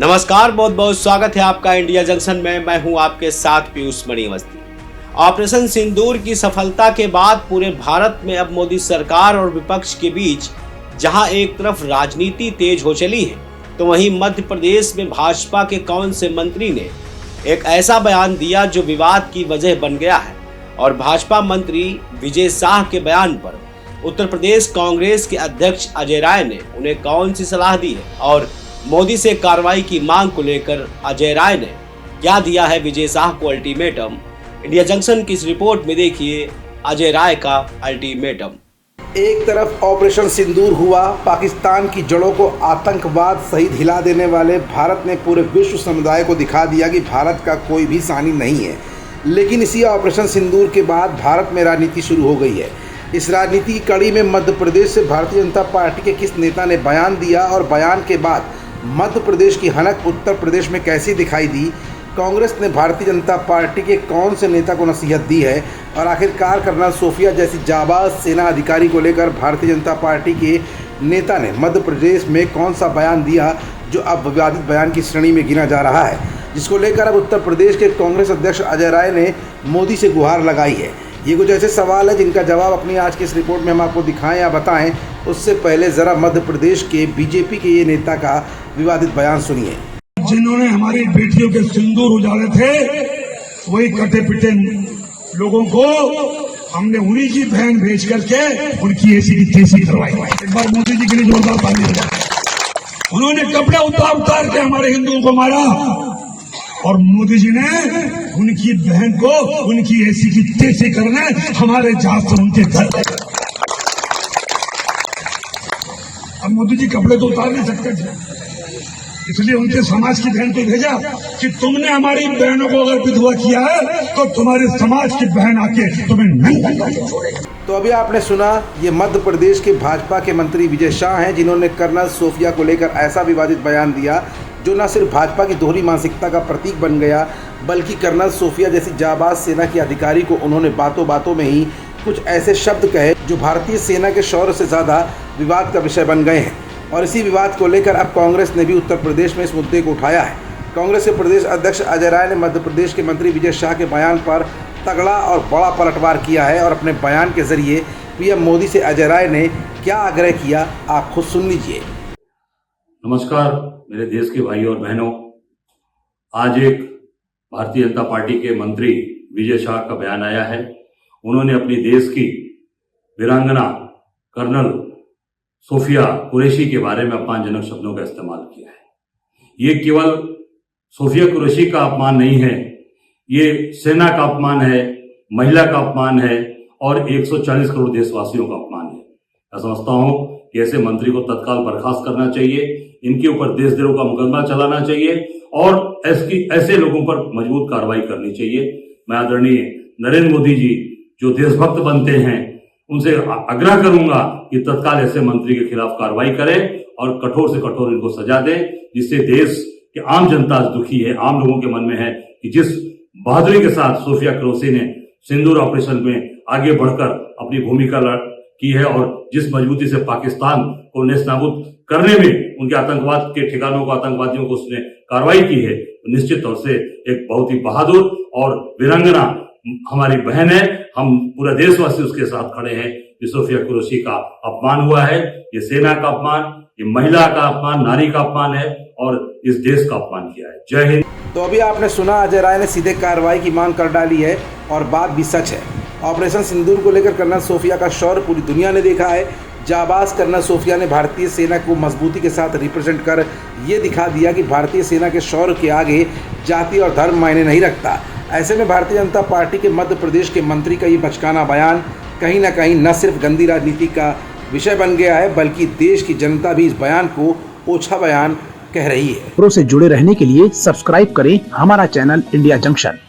नमस्कार, बहुत बहुत स्वागत है आपका इंडिया जंक्शन में। मैं हूं आपके साथ पीयूष मणिवस्ती। ऑपरेशन सिंदूर की सफलता के बाद पूरे भारत में अब मोदी सरकार और विपक्ष के बीच जहां एक तरफ राजनीति तेज हो चली है, तो वहीं मध्य प्रदेश में भाजपा के कौन से मंत्री ने एक ऐसा बयान दिया जो विवाद की वजह बन गया है। और भाजपा मंत्री विजय शाह के बयान पर उत्तर प्रदेश कांग्रेस के अध्यक्ष अजय राय ने उन्हें कौन सी सलाह दी है और मोदी से कार्रवाई की मांग को लेकर अजय राय ने क्या दिया है विजय शाह को अल्टीमेटम। इंडिया जंक्शन की इस रिपोर्ट में देखिए अजय राय का अल्टीमेटम। एक तरफ ऑपरेशन सिंदूर हुआ, पाकिस्तान की जड़ों को आतंकवाद सहित हिला देने वाले भारत ने पूरे विश्व समुदाय को दिखा दिया कि भारत का कोई भी सानी नहीं है। लेकिन इसी ऑपरेशन सिंदूर के बाद भारत में राजनीति शुरू हो गई है। इस राजनीति की कड़ी में मध्य प्रदेश से भारतीय जनता पार्टी के किस नेता ने बयान दिया और बयान के बाद मध्य प्रदेश की हनक उत्तर प्रदेश में कैसी दिखाई दी, कांग्रेस ने भारतीय जनता पार्टी के कौन से नेता को नसीहत दी है और आखिरकार कर्नल सोफिया जैसी जाबाज सेना अधिकारी को लेकर भारतीय जनता पार्टी के नेता ने मध्य प्रदेश में कौन सा बयान दिया जो अब विवादित बयान की श्रेणी में गिना जा रहा है, जिसको लेकर अब उत्तर प्रदेश के कांग्रेस अध्यक्ष अजय राय ने मोदी से गुहार लगाई है। ये कुछ ऐसे सवाल है जिनका जवाब अपनी आज की इस रिपोर्ट में हम आपको दिखाएं या बताएं। उससे पहले ज़रा मध्य प्रदेश के बीजेपी के ये नेता का विवादित बयान सुनिए। जिन्होंने हमारी बेटियों के सिंदूर उजाड़े थे, वही कटे पिटे लोगों को हमने उन्हीं की बहन भेज करके उनकी ऐसी की तैसी करवाई। एक बार मोदी जी के लिए जोरदार ताली बजाएं। उन्होंने कपड़े उतार के हमारे हिंदुओं को मारा और मोदी जी ने उनकी बहन को उनकी ऐसी की तैसी करने हमारे जहाज से उनके घर। अब मोदी जी कपड़े तो उतार नहीं सकते थे, इसलिए उनके समाज की बहन को भेजा कि तुमने हमारी बहनों को अगर विधवा किया है तो तुम्हारे समाज की बहन आके तुम्हें नहीं छोड़ेगी। तो अभी आपने सुना, ये मध्य प्रदेश के भाजपा के मंत्री विजय शाह हैं जिन्होंने कर्नल सोफिया को लेकर ऐसा विवादित बयान दिया जो न सिर्फ भाजपा की दोहरी मानसिकता का प्रतीक बन गया, बल्कि कर्नल सोफिया जैसी जाबाज सेना की अधिकारी को उन्होंने बातों बातों में ही कुछ ऐसे शब्द कहे जो भारतीय सेना के शौर्य से ज़्यादा विवाद का विषय बन गए हैं। और इसी विवाद को लेकर अब कांग्रेस ने भी उत्तर प्रदेश में इस मुद्दे को उठाया है। कांग्रेस के प्रदेश अध्यक्ष अजय राय ने मध्य प्रदेश के मंत्री विजय शाह के बयान पर तगड़ा और बड़ा पलटवार किया है और अपने बयान के जरिए पीएम मोदी से अजय राय ने क्या आग्रह किया, आप खुद सुन लीजिए। नमस्कार मेरे देश के भाइयों और बहनों, आज एक भारतीय जनता पार्टी के मंत्री विजय शाह का बयान आया है। उन्होंने अपनी देश की वीरांगना कर्नल सोफिया कुरैशी के बारे में अपमानजनक शब्दों का इस्तेमाल किया है। ये केवल सोफिया कुरैशी का अपमान नहीं है, ये सेना का अपमान है, महिला का अपमान है और 140 करोड़ देशवासियों का अपमान है। मैं समझता हूं कि ऐसे मंत्री को तत्काल बर्खास्त करना चाहिए, इनके ऊपर देशद्रोह का मुकदमा चलाना चाहिए और ऐसे लोगों पर मजबूत कार्रवाई करनी चाहिए। मैं आदरणीय नरेंद्र मोदी जी जो देशभक्त बनते हैं उनसे आग्रह करूंगा कि तत्काल ऐसे मंत्री के खिलाफ कार्रवाई करें और कठोर से कठोर इनको सजा दें, जिससे देश की आम जनता दुखी है, आम लोगों के मन में है कि जिस बहादुरी के साथ सोफिया कुरैशी ने सिंदूर ऑपरेशन में आगे बढ़कर अपनी भूमिका की है और जिस मजबूती से पाकिस्तान को नेस्तनाबूद करने में उनके आतंकवाद के ठिकानों को, आतंकवादियों को उसने कार्रवाई की है, तो निश्चित तौर से एक बहुत ही बहादुर और वीरांगना हमारी बहन है। हम पूरा देशवासी उसके साथ खड़े हैं। ये सोफिया कुरैशी का अपमान हुआ है, ये सेना का अपमान, ये महिला का अपमान, नारी का अपमान है और इस देश का अपमान किया है। जय हिंद। तो अभी आपने सुना, अजय राय ने सीधे कार्रवाई की मांग कर डाली है और बात भी सच है। ऑपरेशन सिंदूर को लेकर कर्नल सोफिया का शौर्य पूरी दुनिया ने देखा है। जाबाज कर्नल सोफिया ने भारतीय सेना को मजबूती के साथ रिप्रेजेंट कर ये दिखा दिया कि भारतीय सेना के शौर्य के आगे जाति और धर्म मायने नहीं रखता। ऐसे में भारतीय जनता पार्टी के मध्य प्रदेश के मंत्री का ये बचकाना बयान कहीं ना कहीं न सिर्फ गंदी राजनीति का विषय बन गया है, बल्कि देश की जनता भी इस बयान को ओछा बयान कह रही है। खबरों से जुड़े रहने के लिए सब्सक्राइब करें हमारा चैनल इंडिया जंक्शन।